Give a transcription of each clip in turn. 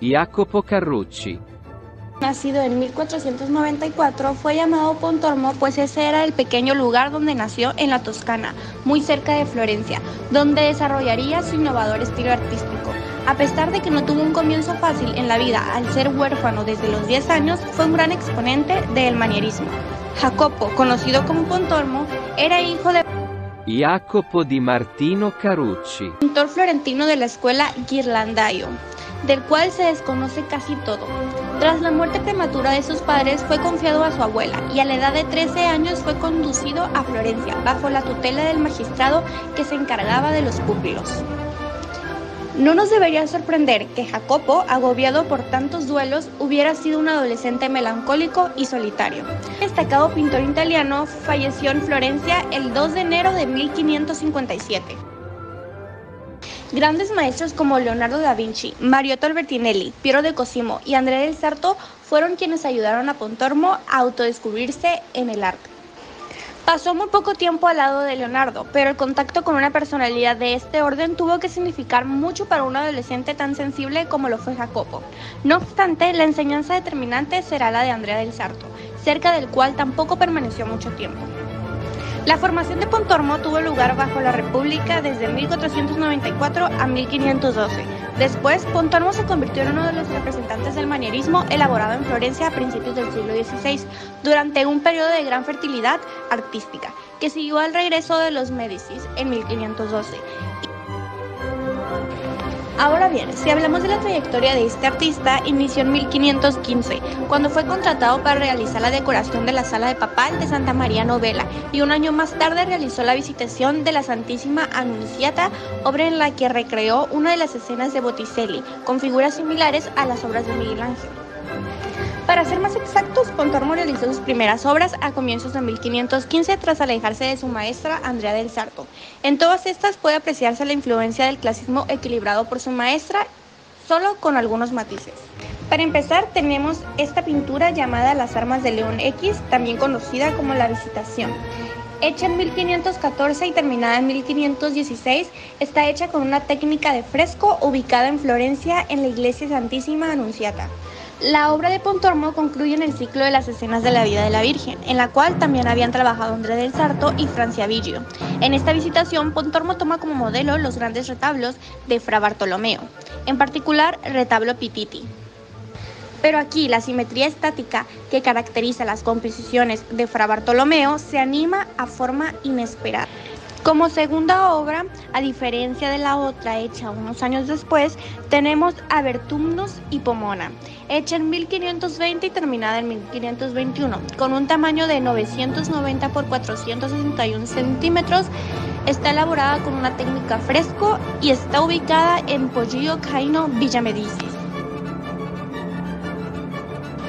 Jacopo Carrucci. Nacido en 1494, fue llamado Pontormo pues ese era el pequeño lugar donde nació en la Toscana, muy cerca de Florencia, donde desarrollaría su innovador estilo artístico. A pesar de que no tuvo un comienzo fácil en la vida al ser huérfano desde los 10 años, fue un gran exponente del manierismo. Jacopo, conocido como Pontormo, era hijo de Jacopo di Martino Carrucci, pintor florentino de la escuela Ghirlandaio, del cual se desconoce casi todo. Tras la muerte prematura de sus padres, fue confiado a su abuela y a la edad de 13 años fue conducido a Florencia, bajo la tutela del magistrado que se encargaba de los pupilos. No nos debería sorprender que Jacopo, agobiado por tantos duelos, hubiera sido un adolescente melancólico y solitario. El destacado pintor italiano falleció en Florencia el 2 de enero de 1557. Grandes maestros como Leonardo da Vinci, Mariotto Albertinelli, Piero de Cosimo y Andrea del Sarto fueron quienes ayudaron a Pontormo a autodescubrirse en el arte. Pasó muy poco tiempo al lado de Leonardo, pero el contacto con una personalidad de este orden tuvo que significar mucho para un adolescente tan sensible como lo fue Jacopo. No obstante, la enseñanza determinante será la de Andrea del Sarto, cerca del cual tampoco permaneció mucho tiempo. La formación de Pontormo tuvo lugar bajo la República desde 1494 a 1512. Después, Pontormo se convirtió en uno de los representantes del manierismo elaborado en Florencia a principios del siglo XVI, durante un periodo de gran fertilidad artística, que siguió al regreso de los Médicis en 1512. Ahora bien, si hablamos de la trayectoria de este artista, inició en 1515, cuando fue contratado para realizar la decoración de la sala de papal de Santa María Novella, y un año más tarde realizó la Visitación de la Santísima Anunciata, obra en la que recreó una de las escenas de Botticelli, con figuras similares a las obras de Miguel Ángel. Para ser más exactos, Pontormo realizó sus primeras obras a comienzos de 1515 tras alejarse de su maestra Andrea del Sarto. En todas estas puede apreciarse la influencia del clasicismo equilibrado por su maestra, solo con algunos matices. Para empezar, tenemos esta pintura llamada Las Armas de León X, también conocida como La Visitación. Hecha en 1514 y terminada en 1516, está hecha con una técnica de fresco ubicada en Florencia en la iglesia Santísima Anunciata. La obra de Pontormo concluye en el ciclo de las escenas de la vida de la Virgen, en la cual también habían trabajado Andrea del Sarto y Franciabigio. En esta Visitación, Pontormo toma como modelo los grandes retablos de Fra Bartolomeo, en particular retablo Pittiti. Pero aquí la simetría estática que caracteriza las composiciones de Fra Bartolomeo se anima a forma inesperada. Como segunda obra, a diferencia de la otra hecha unos años después, tenemos a Vertumnus y Pomona, hecha en 1520 y terminada en 1521, con un tamaño de 990 por 461 centímetros. Está elaborada con una técnica fresco y está ubicada en Poggio Caino, Villa Medicis.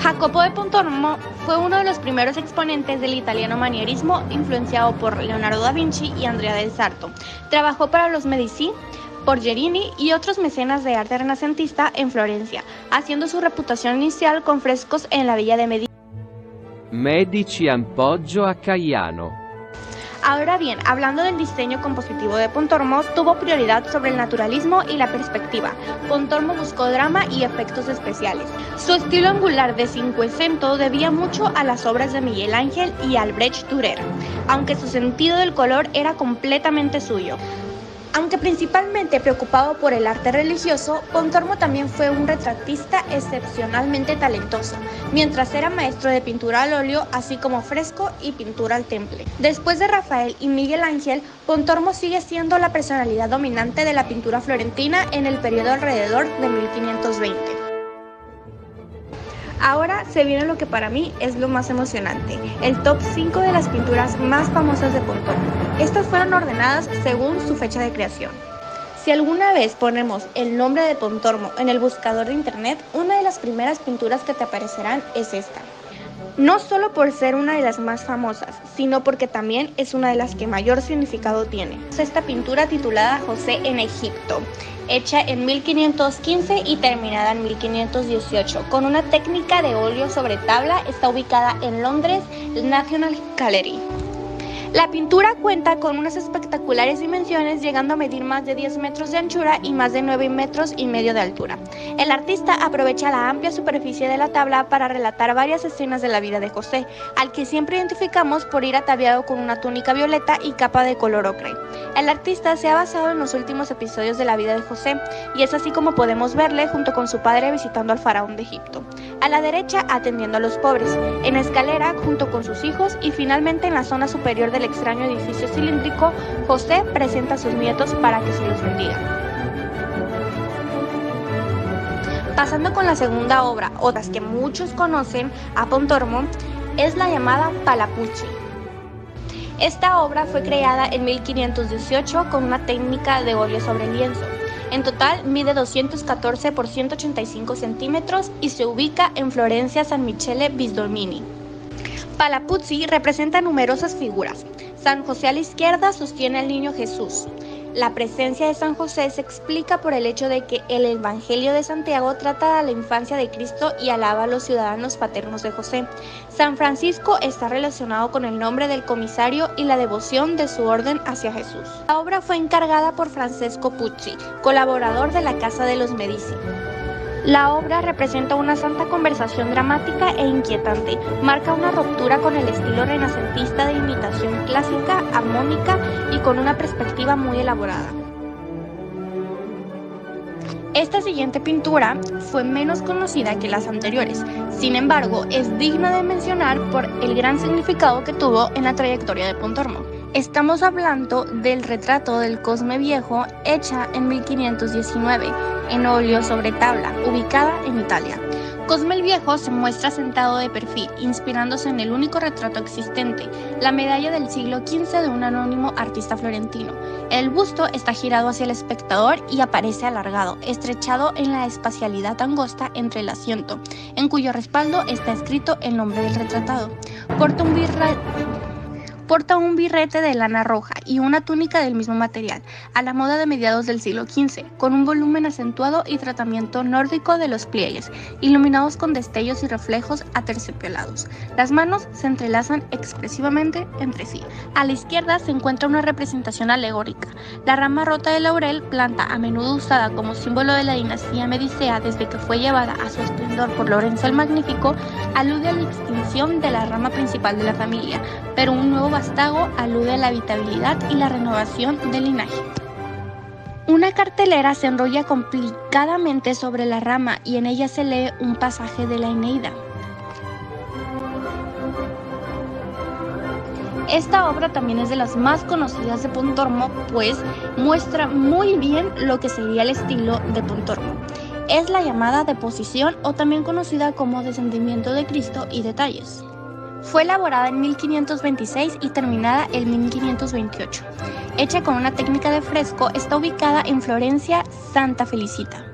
Jacopo de Pontormo fue uno de los primeros exponentes del italiano manierismo, influenciado por Leonardo da Vinci y Andrea del Sarto. Trabajó para los Medici, Porgerini y otros mecenas de arte renacentista en Florencia, haciendo su reputación inicial con frescos en la villa de Medici a Poggio a Caiano. Ahora bien, hablando del diseño compositivo de Pontormo, tuvo prioridad sobre el naturalismo y la perspectiva. Pontormo buscó drama y efectos especiales. Su estilo angular de cinquecento debía mucho a las obras de Miguel Ángel y Albrecht Dürer, aunque su sentido del color era completamente suyo. Aunque principalmente preocupado por el arte religioso, Pontormo también fue un retratista excepcionalmente talentoso, mientras era maestro de pintura al óleo, así como fresco y pintura al temple. Después de Rafael y Miguel Ángel, Pontormo sigue siendo la personalidad dominante de la pintura florentina en el periodo alrededor de 1520. Ahora se viene lo que para mí es lo más emocionante, el top 5 de las pinturas más famosas de Pontormo. Estas fueron ordenadas según su fecha de creación. Si alguna vez ponemos el nombre de Pontormo en el buscador de internet, una de las primeras pinturas que te aparecerán es esta. No solo por ser una de las más famosas, sino porque también es una de las que mayor significado tiene. Es esta pintura titulada José en Egipto, hecha en 1515 y terminada en 1518, con una técnica de óleo sobre tabla. Está ubicada en Londres, National Gallery. La pintura cuenta con unas espectaculares dimensiones, llegando a medir más de 10 metros de anchura y más de 9 metros y medio de altura. El artista aprovecha la amplia superficie de la tabla para relatar varias escenas de la vida de José, al que siempre identificamos por ir ataviado con una túnica violeta y capa de color ocre. El artista se ha basado en los últimos episodios de la vida de José, y es así como podemos verle junto con su padre visitando al faraón de Egipto, a la derecha atendiendo a los pobres, en la escalera junto con sus hijos y finalmente en la zona superior del extraño edificio cilíndrico, José presenta a sus nietos para que se los bendiga. Pasando con la segunda obra, otras que muchos conocen a Pontormo, es la llamada Palapucci. Esta obra fue creada en 1518 con una técnica de óleo sobre lienzo. En total mide 214 por 185 centímetros y se ubica en Florencia San Michele Bisdomini. Palapucci representa numerosas figuras. San José a la izquierda sostiene al niño Jesús. La presencia de San José se explica por el hecho de que el Evangelio de Santiago trata de la infancia de Cristo y alaba a los ciudadanos paternos de José. San Francisco está relacionado con el nombre del comisario y la devoción de su orden hacia Jesús. La obra fue encargada por Francesco Pucci, colaborador de la Casa de los Medici. La obra representa una santa conversación dramática e inquietante, marca una ruptura con el estilo renacentista de imitación clásica, armónica y con una perspectiva muy elaborada. Esta siguiente pintura fue menos conocida que las anteriores, sin embargo es digna de mencionar por el gran significado que tuvo en la trayectoria de Pontormo. Estamos hablando del retrato del Cosme Viejo, hecha en 1519, en óleo sobre tabla, ubicada en Italia. Cosme el Viejo se muestra sentado de perfil, inspirándose en el único retrato existente, la medalla del siglo XV de un anónimo artista florentino. El busto está girado hacia el espectador y aparece alargado, estrechado en la espacialidad angosta entre el asiento, en cuyo respaldo está escrito el nombre del retratado. Porta un birrete de lana roja y una túnica del mismo material, a la moda de mediados del siglo XV, con un volumen acentuado y tratamiento nórdico de los pliegues, iluminados con destellos y reflejos aterciopelados. Las manos se entrelazan expresivamente entre sí. A la izquierda se encuentra una representación alegórica. La rama rota de laurel, planta a menudo usada como símbolo de la dinastía medicea desde que fue llevada a su esplendor por Lorenzo el Magnífico, alude a la extinción de la rama principal de la familia, pero un nuevo vástago alude a la habitabilidad y la renovación del linaje. Una cartelera se enrolla complicadamente sobre la rama y en ella se lee un pasaje de la Eneida. Esta obra también es de las más conocidas de Pontormo, pues muestra muy bien lo que sería el estilo de Pontormo. Es la llamada Deposición, o también conocida como Descendimiento de Cristo y detalles. Fue elaborada en 1526 y terminada en 1528. Hecha con una técnica de fresco, está ubicada en Florencia Santa Felicita.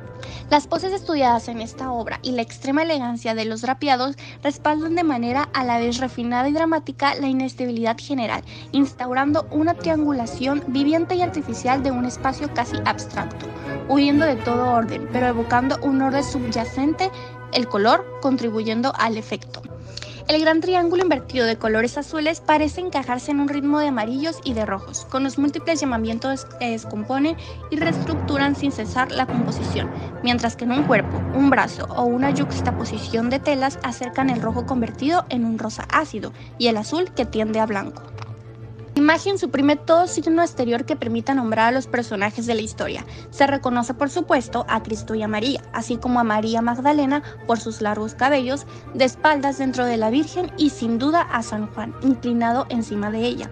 Las poses estudiadas en esta obra y la extrema elegancia de los drapeados respaldan de manera a la vez refinada y dramática la inestabilidad general, instaurando una triangulación viviente y artificial de un espacio casi abstracto, huyendo de todo orden, pero evocando un orden subyacente, el color contribuyendo al efecto. El gran triángulo invertido de colores azules parece encajarse en un ritmo de amarillos y de rojos, con los múltiples llamamientos que descomponen y reestructuran sin cesar la composición, mientras que en un cuerpo, un brazo o una yuxtaposición de telas acercan el rojo convertido en un rosa ácido y el azul que tiende a blanco. La imagen suprime todo signo exterior que permita nombrar a los personajes de la historia. Se reconoce, por supuesto, a Cristo y a María, así como a María Magdalena por sus largos cabellos, de espaldas dentro de la Virgen, y sin duda a San Juan, inclinado encima de ella.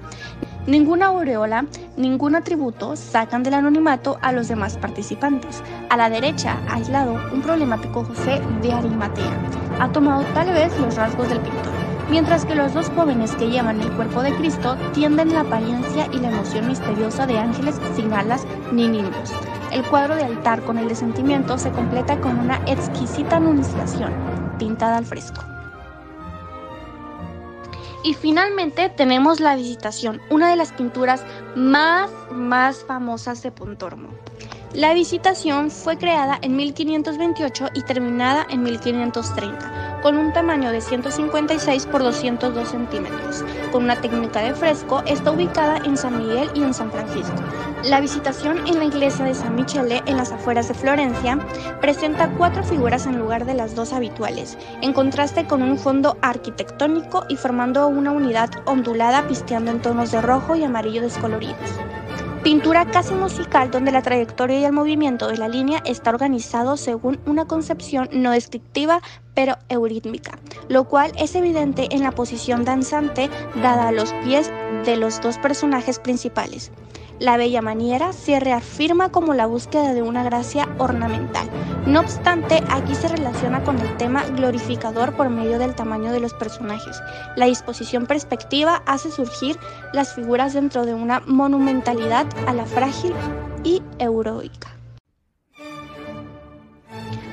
Ninguna aureola, ningún atributo sacan del anonimato a los demás participantes. A la derecha, aislado, un problemático José de Arimatea. Ha tomado tal vez los rasgos del pintor, mientras que los dos jóvenes que llevan el cuerpo de Cristo tienden la apariencia y la emoción misteriosa de ángeles sin alas ni nimbos. El cuadro de altar con el descendimiento se completa con una exquisita anunciación, pintada al fresco. Y finalmente tenemos la Visitación, una de las pinturas más famosas de Pontormo. La Visitación fue creada en 1528 y terminada en 1530, con un tamaño de 156 por 202 centímetros. Con una técnica de fresco, está ubicada en San Miguel y en San Francisco. La visitación en la iglesia de San Michele, en las afueras de Florencia, presenta 4 figuras en lugar de las 2 habituales, en contraste con un fondo arquitectónico y formando una unidad ondulada pisteando en tonos de rojo y amarillo descoloridos. Pintura casi musical donde la trayectoria y el movimiento de la línea está organizado según una concepción no descriptiva pero eurítmica, lo cual es evidente en la posición danzante dada a los pies de los 2 personajes principales. La bella maniera se reafirma como la búsqueda de una gracia ornamental. No obstante, aquí se relaciona con el tema glorificador por medio del tamaño de los personajes. La disposición perspectiva hace surgir las figuras dentro de una monumentalidad a la frágil y heroica.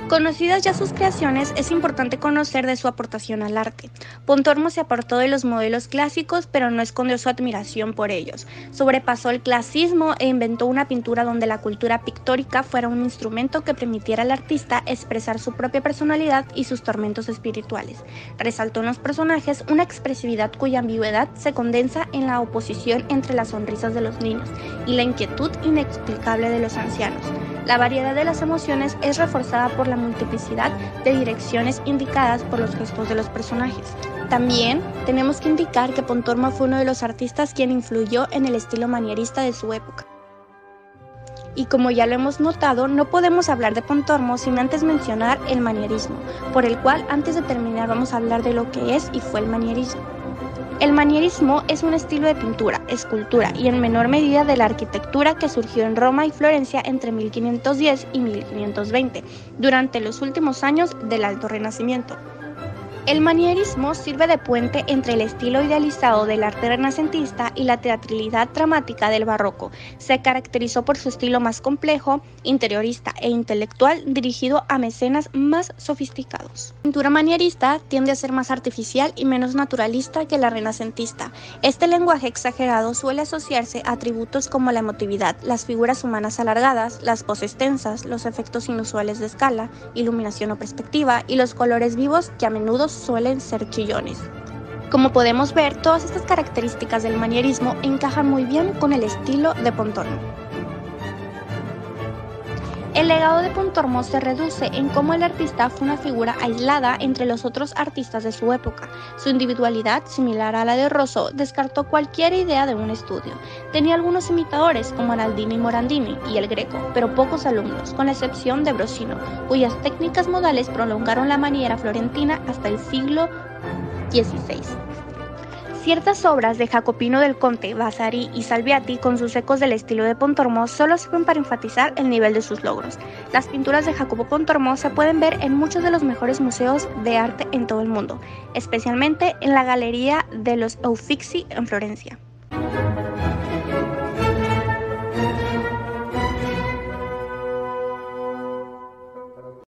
Conocidas ya sus creaciones, es importante conocer de su aportación al arte. Pontormo se apartó de los modelos clásicos, pero no escondió su admiración por ellos. Sobrepasó el clasismo e inventó una pintura donde la cultura pictórica fuera un instrumento que permitiera al artista expresar su propia personalidad y sus tormentos espirituales. Resaltó en los personajes una expresividad cuya ambigüedad se condensa en la oposición entre las sonrisas de los niños y la inquietud inexplicable de los ancianos. La variedad de las emociones es reforzada por la multiplicidad de direcciones indicadas por los gestos de los personajes. También tenemos que indicar que Pontormo fue uno de los artistas quien influyó en el estilo manierista de su época. Y como ya lo hemos notado, no podemos hablar de Pontormo sin antes mencionar el manierismo, por el cual antes de terminar vamos a hablar de lo que es y fue el manierismo. El manierismo es un estilo de pintura, escultura y en menor medida de la arquitectura que surgió en Roma y Florencia entre 1510 y 1520, durante los últimos años del Alto Renacimiento. El manierismo sirve de puente entre el estilo idealizado del arte renacentista y la teatralidad dramática del barroco. Se caracterizó por su estilo más complejo, interiorista e intelectual dirigido a mecenas más sofisticados. La pintura manierista tiende a ser más artificial y menos naturalista que la renacentista. Este lenguaje exagerado suele asociarse a atributos como la emotividad, las figuras humanas alargadas, las poses tensas, los efectos inusuales de escala, iluminación o perspectiva y los colores vivos que a menudo suelen ser chillones. Como podemos ver, todas estas características del manierismo encajan muy bien con el estilo de Pontormo. El legado de Pontormo se reduce en cómo el artista fue una figura aislada entre los otros artistas de su época. Su individualidad, similar a la de Rosso, descartó cualquier idea de un estudio. Tenía algunos imitadores como Araldini y Morandini y el Greco, pero pocos alumnos, con la excepción de Brochino, cuyas técnicas modales prolongaron la maniera florentina hasta el siglo XVI. Ciertas obras de Jacopino del Conte, Vasari y Salviati, con sus ecos del estilo de Pontormo, solo sirven para enfatizar el nivel de sus logros. Las pinturas de Jacopo Pontormo se pueden ver en muchos de los mejores museos de arte en todo el mundo, especialmente en la Galería de los Uffizi en Florencia.